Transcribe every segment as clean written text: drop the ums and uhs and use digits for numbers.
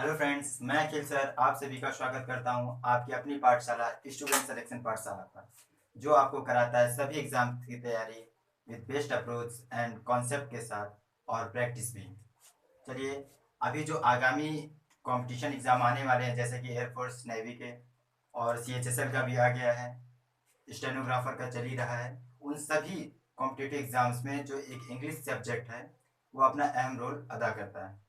Hello friends, मैं अखिल sir आप सभी का स्वागत करता हूं आपकी अपनी पाठशाला स्टूडेंट सिलेक्शन पाठशाला पर, जो आपको कराता है सभी एग्जाम की तैयारी with best approach and concept के साथ और प्रैक्टिस भी। चलिए, अभी जो आगामी कंपटीशन एग्जाम आने वाले हैं जैसे कि एयरफोर्स नेवी के और CHSL का भी आ गया है, स्टेनोग्राफर का चल ही रहा है, उन सभी कॉम्पिटिटिव एग्जाम्स में जो एक इंग्लिश सब्जेक्ट है वो अपना अहम रोल अदा करता है।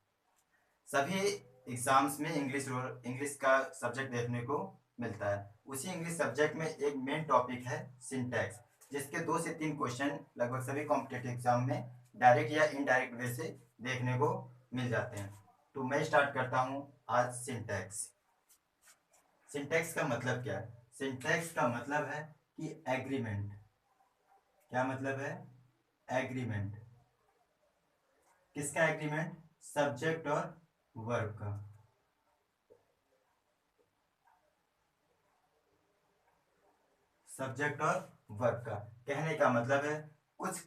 सभी एग्जाम्स में इंग्लिश का सब्जेक्ट देखने को मिलता है। उसी इंग्लिश सब्जेक्ट में एक मेन टॉपिक है सिंटैक्स, जिसके 2 से 3 क्वेश्चन लगभग सभी कॉम्पिटिटिव एग्जाम में डायरेक्ट या इनडायरेक्ट वे से देखने को मिल जाते हैं। तो मैं स्टार्ट करता हूँ आज सिंटैक्स। सिंटैक्स का मतलब क्या है? सिंटैक्स का मतलब है कि एग्रीमेंट। क्या मतलब है? एग्रीमेंट। किसका एग्रीमेंट? सब्जेक्ट और वर्ब का। सब्जेक्ट और वर्ब का कहने का मतलब है, कुछ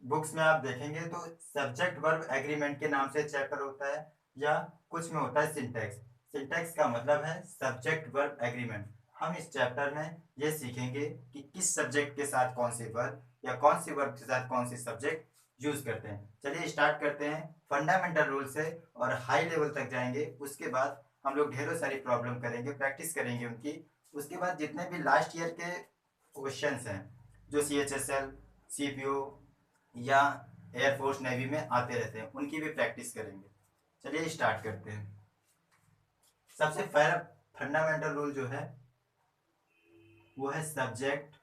बुक्स में आप देखेंगे तो सब्जेक्ट वर्ब एग्रीमेंट के नाम से चैप्टर होता है, या कुछ में होता है सिंटैक्स। सिंटैक्स का मतलब है सब्जेक्ट वर्ब एग्रीमेंट। हम इस चैप्टर में ये सीखेंगे कि किस सब्जेक्ट के साथ कौन सी वर्ब या कौन सी वर्ब के साथ कौन सी सब्जेक्ट यूज करते हैं। चलिए स्टार्ट करते हैं फंडामेंटल रूल से और हाई लेवल तक जाएंगे। उसके बाद हम लोग ढेरों सारी प्रॉब्लम करेंगे, प्रैक्टिस करेंगे उनकी। उसके बाद जितने भी लास्ट ईयर के क्वेश्चंस हैं जो CHSL, CPO या एयरफोर्स नेवी में आते रहते हैं, उनकी भी प्रैक्टिस करेंगे। चलिए स्टार्ट करते हैं। सबसे पहला फंडामेंटल रूल जो है वो है सब्जेक्ट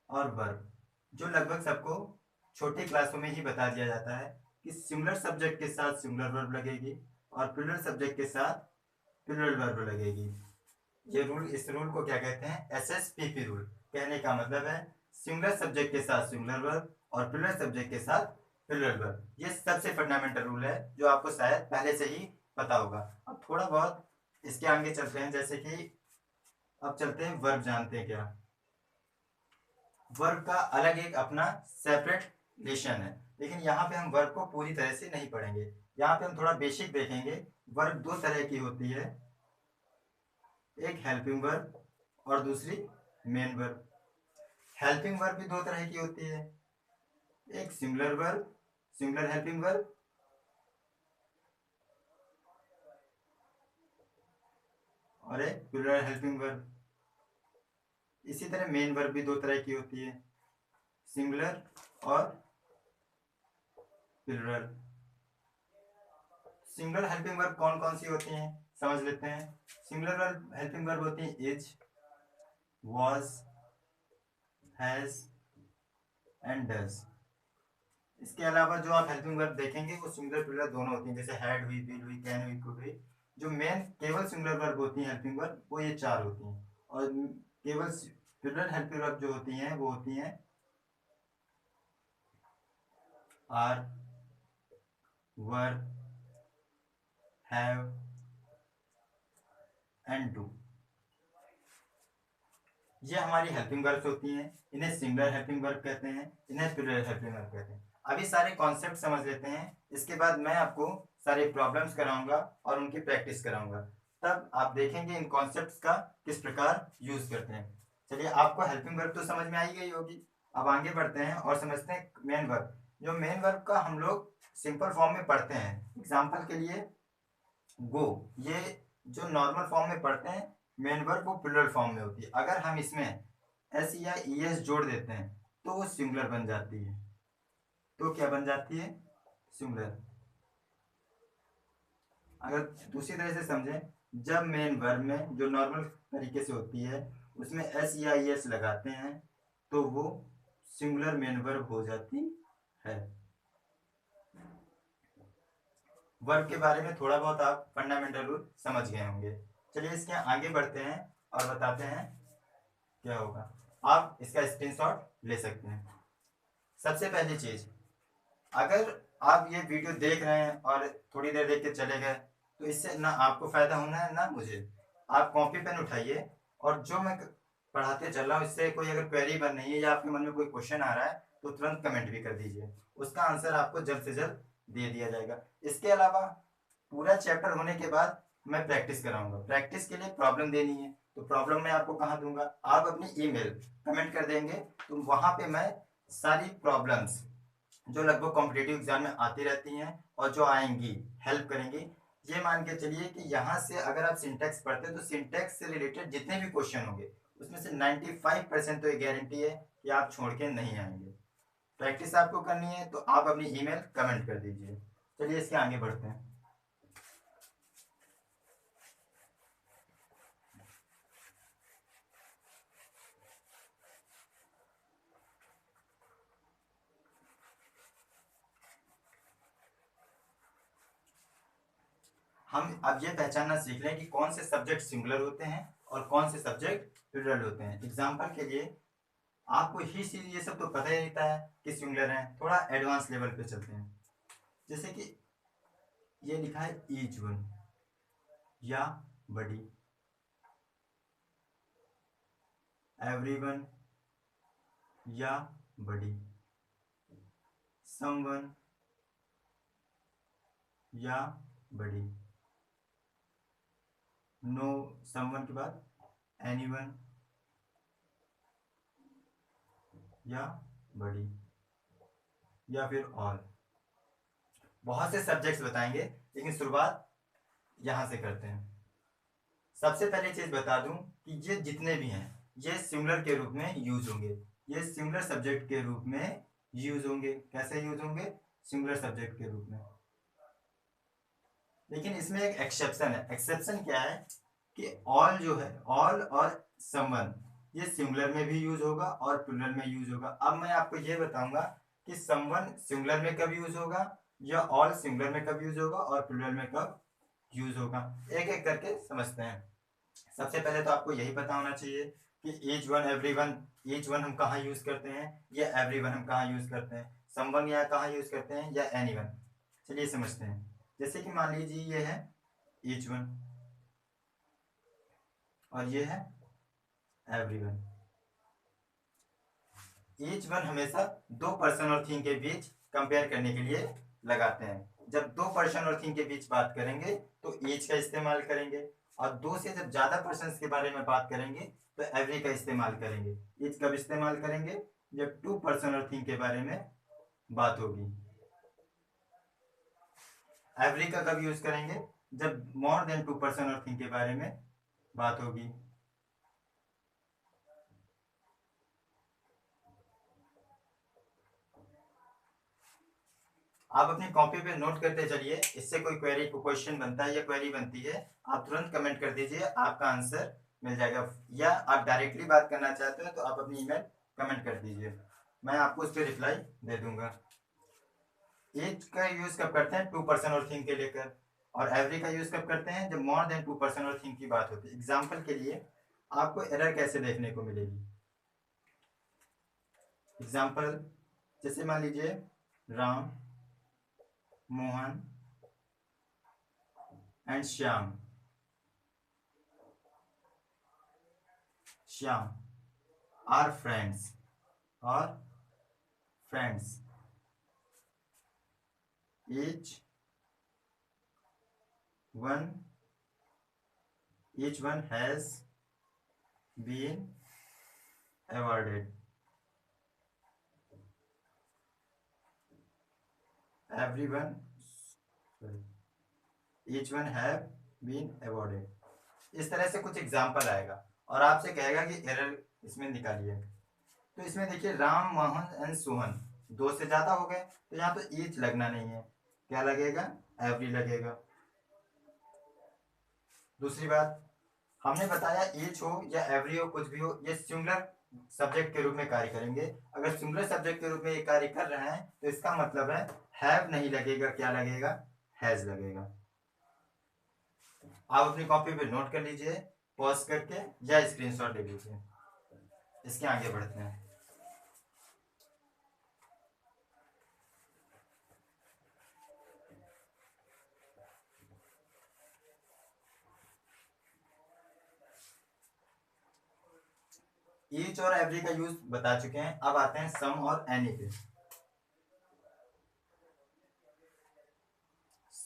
और वर्ब, जो लगभग सबको छोटी क्लासों में ही बता दिया जाता है कि सिंगुलर सब्जेक्ट के साथ सिंगुलर वर्ब लगेगी और प्लूरल सब्जेक्ट के साथ प्लूरल वर्ब लगेगी। इस रूल को क्या कहते हैं? SSPP rule. कहने का मतलब है सिंगुलर सब्जेक्ट के साथ सिंगुलर वर्ब और प्लूरल सब्जेक्ट के साथ प्लूरल वर्ब। ये सबसे फंडामेंटल रूल है जो आपको शायद पहले से ही पता होगा। अब थोड़ा बहुत इसके आगे चलते हैं, जैसे कि अब चलते हैं वर्ब जानते हैं क्या। वर्ब का अलग एक अपना सेपरेट लेशन है, लेकिन यहाँ पे हम वर्ब को पूरी तरह से नहीं पढ़ेंगे। यहाँ पे हम थोड़ा बेसिक देखेंगे। वर्ब 2 तरह की होती है, एक हेल्पिंग वर्ब और दूसरी मेन वर्ब। हेल्पिंग वर्ब भी 2 तरह की होती है, एक singular verb, singular helping verb, और एक प्लूरल हेल्पिंग वर्ब। इसी तरह मेन वर्ब भी 2 तरह की होती है, सिंगुलर और प्लूरल। सिंगुलर हेल्पिंग वर्ब कौन कौन सी होती हैं समझ लेते हैं। सिंगुलर हेल्पिंग वर्ब होती है is, was, has and does. इसके अलावा जो आप हेल्पिंग वर्ब देखेंगे वो सिंगुलर प्लूरल दोनों होती हैं, जैसे हैड हुई, विल हुई, कैन हुई, कुड हुई। जो मेन केवल सिंगुलर वर्ब होती हैं हेल्पिंग वर्ब, वो ये 4 होती हैं। और केवल प्लूरल हेल्पिंग वर्ब जो होती हैं वो होती हैं are, were, have and do. ये हमारी हेल्पिंग वर्ब्स होती हैं। इन्हें सिंगुलर हेल्पिंग वर्ब कहते हैं, इन्हें प्लूरल हेल्पिंग वर्ब कहते हैं। अभी सारे कॉन्सेप्ट समझ लेते हैं, इसके बाद मैं आपको सारे प्रॉब्लम्स कराऊंगा और उनकी प्रैक्टिस कराऊंगा। तब आप देखेंगे इन कॉन्सेप्ट्स का किस प्रकार यूज करते हैं। चलिए, आपको हेल्पिंग वर्ब तो समझ में आई गई होगी। अब आगे बढ़ते हैं और समझते हैं मेन वर्ब। जो मेन वर्ब का हम लोग सिंपल फॉर्म में पढ़ते हैं, एग्जाम्पल के लिए गो, ये जो नॉर्मल फॉर्म में पढ़ते हैं मेन वर्ब वो प्लूरल फॉर्म में होती है। अगर हम इसमें एस या ES जोड़ देते हैं तो वो सिंगुलर बन जाती है। तो क्या बन जाती है? सिंगुलर। अगर दूसरी तरह से समझें, जब मेन वर्ब में जो नॉर्मल तरीके से होती है उसमें एस या ES लगाते हैं तो वो सिंगुलर मेन वर्ब हो जाती है। वर्ब के बारे में थोड़ा बहुत आप फंडामेंटल रूल समझ गए होंगे। चलिए इसके आगे बढ़ते हैं और बताते हैं क्या होगा। आप इसका स्क्रीनशॉट ले सकते हैं। सबसे पहली चीज, अगर आप ये वीडियो देख रहे हैं और थोड़ी देर देख के चले गए तो इससे ना आपको फायदा होना है ना मुझे। आप कॉपी पेन उठाइए और जो मैं पढ़ाते चल रहा हूँ इससे कोई अगर क्वेरी बन रही है या आपके मन में कोई क्वेश्चन आ रहा है तो तुरंत कमेंट भी कर दीजिए, उसका आंसर आपको जल्द से जल्द दे दिया जाएगा। इसके अलावा पूरा चैप्टर होने के बाद मैं प्रैक्टिस कराऊंगा। प्रैक्टिस के लिए प्रॉब्लम देनी है, तो प्रॉब्लम मैं आपको कहाँ दूंगा, आप अपनी ईमेल कमेंट कर देंगे, तो वहां पे मैं सारी प्रॉब्लम्स जो लगभग कॉम्पिटेटिव एग्जाम में आती रहती हैं और जो आएंगी हेल्प करेंगी, ये मान के चलिए कि यहाँ से अगर आप सिंटेक्स पढ़ते हैं तो सिंटेक्स से रिलेटेड जितने भी क्वेश्चन होंगे उसमें से 95% तो ये गारंटी है कि आप छोड़ के नहीं आएंगे। प्रैक्टिस आपको करनी है तो आप अपनी ईमेल कमेंट कर दीजिए। चलिए इसके आगे बढ़ते हैं। हम अब ये पहचानना सीख लें कि कौन से सब्जेक्ट सिंगुलर होते हैं और कौन से सब्जेक्ट प्लूरल होते हैं। एग्जाम्पल के लिए आपको ही ये सब तो पता ही रहता है कि सिंगुलर है, थोड़ा एडवांस लेवल पे चलते हैं। जैसे कि ये लिखा है ईच वन या बडी, एवरीवन या बडी, समवन या बडी, नो समवन के बाद एनीवन या बडी, या फिर ऑल। बहुत से सब्जेक्ट्स बताएंगे लेकिन शुरुआत यहां से करते हैं। सबसे पहले चीज बता दूं कि ये जितने भी हैं ये सिंगुलर के रूप में यूज होंगे, ये सिंगुलर सब्जेक्ट के रूप में यूज होंगे। कैसे यूज होंगे, सिंगुलर सब्जेक्ट के रूप में। लेकिन इसमें एक एक्सेप्शन है। एक्सेप्शन क्या है कि ऑल जो है, ऑल और समवन, ये सिंगुलर में भी यूज होगा और प्लूरल में यूज होगा। अब मैं आपको ये बताऊंगा कि समवन सिंगुलर में कब यूज होगा या ऑल सिंगुलर में कब यूज होगा और प्लूरल में कब यूज होगा। एक एक करके समझते हैं। सबसे पहले तो आपको यही पता होना चाहिए कि each one everyone, each one हम कहाँ यूज करते हैं या एवरीवन हम कहाँ यूज करते हैं, समवन या कहाँ यूज करते हैं या एनीवन। चलिए समझते हैं। जैसे कि मान लीजिए ये है ईच वन और ये है एवरीवन। ईच वन हमेशा दो पर्सन और थिंग के बीच कंपेयर करने के लिए लगाते हैं। जब दो पर्सन और थिंग के बीच बात करेंगे तो ईच का इस्तेमाल करेंगे, और दो से जब ज्यादा पर्सन के बारे में बात करेंगे तो एवरी का इस्तेमाल करेंगे। ईच कब इस्तेमाल करेंगे, जब टू पर्सन और थिंग के बारे में बात होगी। एवरी का कब यूज करेंगे, जब मोर देन टू पर्सन और थिंग के बारे में बात होगी। आप अपनी कॉपी पे नोट करते चलिए, इससे कोई क्वेरी को क्वेश्चन बनता है या क्वेरी बनती है आप तुरंत कमेंट कर दीजिए, आपका आंसर मिल जाएगा। या आप डायरेक्टली बात करना चाहते हो तो आप अपनी ईमेल कमेंट कर दीजिए, मैं आपको उस पर रिप्लाई दे दूंगा। ईच का यूज कब करते हैं, टू पर्सन और थिंग के लेकर, और एवरी का यूज कब करते हैं, जब मोर देन टू पर्सन और थिंग की बात होती है। एग्जाम्पल के लिए आपको एरर कैसे देखने को मिलेगी। एग्जाम्पल जैसे मान लीजिए Ram, Mohan and Shyam, Shyam are friends, और friends. each one each one has been awarded, everyone, sorry, each one have been awarded। इस तरह से कुछ एग्जाम्पल आएगा और आपसे कहेगा कि एरर इसमें निकालिए। तो इसमें देखिए राम, मोहन एंड सोहन, दो से ज्यादा हो गए तो यहाँ तो ईच लगना नहीं है, क्या लगेगा, एवरी लगेगा। दूसरी बात, हमने बताया ईच हो या एवरी हो, कुछ भी हो, ये सिंगुलर सब्जेक्ट के रूप में कार्य करेंगे। अगर सिंगुलर सब्जेक्ट के रूप में ये कार्य कर रहे हैं तो इसका मतलब है हैव नहीं लगेगा, क्या लगेगा, हैज लगेगा। आप अपनी कॉपी पे नोट कर लीजिए पॉज करके या स्क्रीनशॉट ले लीजिए। इसके आगे बढ़ते हैं। ईच और एवरी का यूज बता चुके हैं, अब आते हैं सम और एनी पे।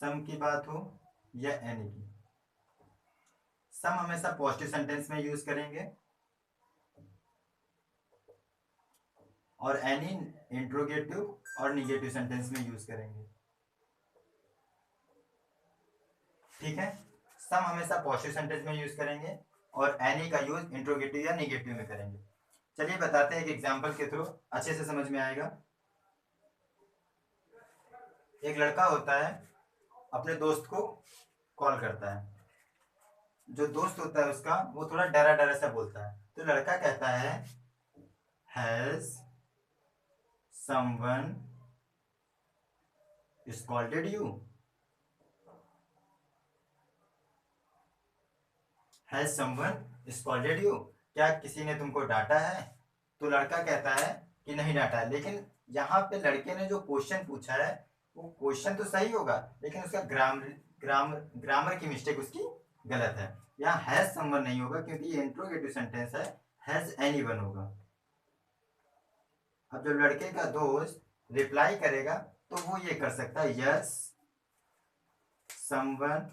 सम की बात हो या एनी की, सम हमेशा पॉजिटिव सेंटेंस में यूज करेंगे और एनी इंट्रोगेटिव और निगेटिव सेंटेंस में यूज करेंगे। ठीक है, सम हमेशा पॉजिटिव सेंटेंस में यूज करेंगे और एनी का यूज इंट्रोगेटिव या निगेटिव में करेंगे। चलिए बताते हैं एक एग्जांपल के थ्रू, अच्छे से समझ में आएगा। एक लड़का होता है, अपने दोस्त को कॉल करता है। जो दोस्त होता है उसका, वो थोड़ा डरा डरा सा बोलता है। तो लड़का कहता है has someone scolded you, has someone scolded you, क्या किसी ने तुमको डांटा है? तो लड़का कहता है कि नहीं डांटा है। लेकिन यहाँ पे लड़के ने जो क्वेश्चन पूछा है वो क्वेश्चन तो सही होगा, लेकिन उसका ग्रामर की मिस्टेक उसकी गलत है। यहाँ हैज समवन नहीं होगा क्योंकि ये इंट्रोगेटिव सेंटेंस है, हैज एनीवन होगा। अब जब लड़के का दोस्त रिप्लाई करेगा तो वो ये कर सकता है, यस समवन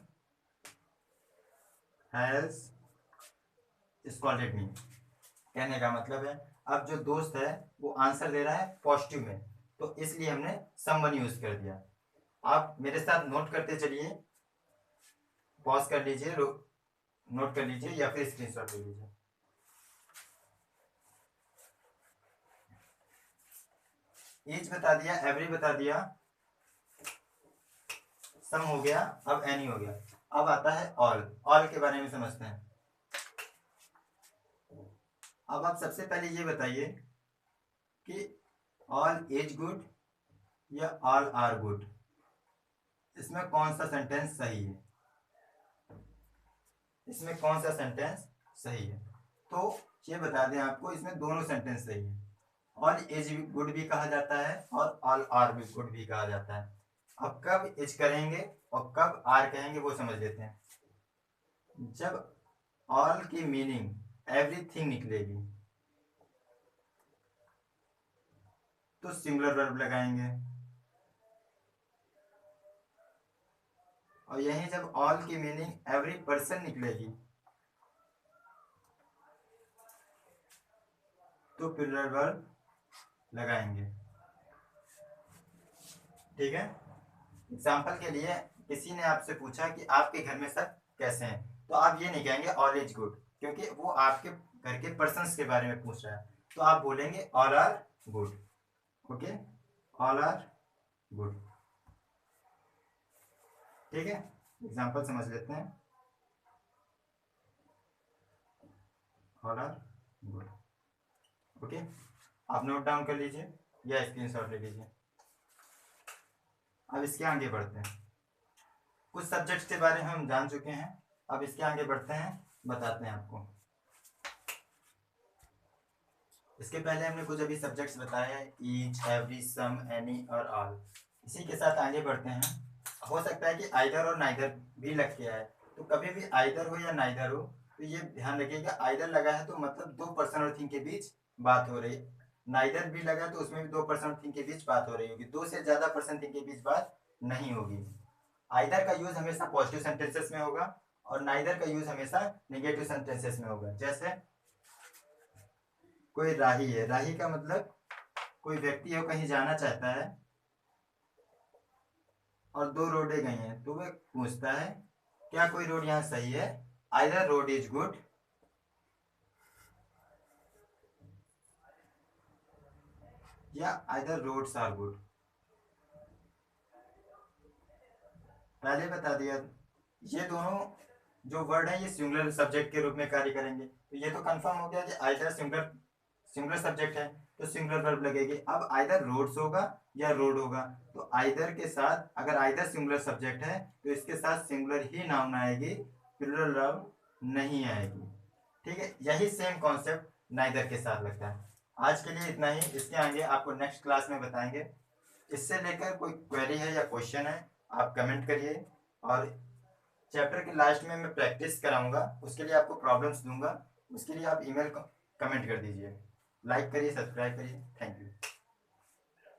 हैज स्कॉल्डेड मी। कहने का मतलब है, अब जो दोस्त है वो आंसर दे रहा है पॉजिटिव में, तो इसलिए हमने समवन यूज कर दिया। आप मेरे साथ नोट करते चलिए, पॉज कर लीजिए, नोट कर लीजिए या फिर स्क्रीनशॉट ले लीजिए। ईच बता दिया, एवरी बता दिया, सम हो गया, अब एनी हो गया। अब आता है ऑल। ऑल के बारे में समझते हैं। अब आप सबसे पहले ये बताइए कि ऑल इज गुड या ऑल आर गुड, इसमें कौन सा सेंटेंस सही है? इसमें कौन सा सेंटेंस सही है? तो ये बता दें आपको, इसमें दोनों सेंटेंस सही है। ऑल इज गुड भी कहा जाता है और ऑल आर भी गुड भी कहा जाता है। अब कब इज करेंगे और कब आर कहेंगे वो समझ लेते हैं। जब ऑल की मीनिंग एवरीथिंग निकलेगी तो सिंगुलर वर्ब लगाएंगे, और यहीं जब ऑल की मीनिंग एवरी पर्सन निकलेगी तो प्लूरल वर्ब लगाएंगे। ठीक है, एग्जाम्पल के लिए किसी ने आपसे पूछा कि आपके घर में सब कैसे हैं, तो आप ये नहीं कहेंगे ऑल इज गुड, क्योंकि वो आपके घर के पर्सन्स के बारे में पूछ रहा है। तो आप बोलेंगे all are good. Okay, all are good. ठीक है, एग्जाम्पल समझ लेते हैं। All are good. ओके, आप नोट डाउन कर लीजिए या स्क्रीनशॉट ले लीजिए। अब इसके आगे बढ़ते हैं। कुछ सब्जेक्ट्स के बारे में हम जान चुके हैं, अब इसके आगे बढ़ते हैं, बताते हैं आपको। इसके पहले हमने कुछ अभी सब्जेक्ट्स बताए हैं, ईच, एवरी, सम, एनी और ऑल। इसी के साथ आगे बढ़ते हैं। हो सकता है कि आइदर और नाइदर भी लग के आए, तो कभी भी आइदर हो या नाइदर हो तो ये ध्यान रखिएगा, आइदर लगा है तो मतलब दो पर्सन और थिंग के बीच बात हो रही है। नाइदर भी लगा तो उसमें भी दो पर्सन और थिंग के बीच बात हो रही होगी, दो से ज्यादा पर्सन थिंग के बीच बात नहीं होगी। आइदर का यूज हमेशा पॉजिटिव सेंटेंसेस में होगा और नाइदर का यूज हमेशा नेगेटिव सेंटेंसेस में होगा। जैसे कोई राही है, राही का मतलब कोई व्यक्ति है, कहीं जाना चाहता है और दो रोडें गई हैं, तो वह पूछता है क्या कोई रोड यहाँ सही है? आइदर रोड इज गुड या आइदर रोड्स आर गुड। पहले बता दिया, ये दोनों जो वर्ड है ये सिंगुलर सब्जेक्ट के रूप में कार्य करेंगे, तो ये तो कंफर्म हो गया कि आइदर सिंगुलर सब्जेक्ट है तो सिंगुलर वर्ब लगेगी। अब आइदर रोड्स होगा या रोड होगा, तो आइदर के साथ, अगर आइदर सिंगुलर सब्जेक्ट है तो इसके साथ सिंगुलर ही नाउन आएगी, प्लूरल वर्ब नहीं आएगी। ठीक है, यही सेम कॉन्सेप्ट नाइदर के साथ लगता है। आज के लिए इतना ही, इसके आगे आपको नेक्स्ट क्लास में बताएंगे। इससे लेकर कोई क्वेरी है या क्वेश्चन है आप कमेंट करिए, और चैप्टर के लास्ट में मैं प्रैक्टिस कराऊंगा, उसके लिए आपको प्रॉब्लम्स दूंगा, उसके लिए आप ईमेल कमेंट कर दीजिए। लाइक करिए, सब्सक्राइब करिए। Thank you.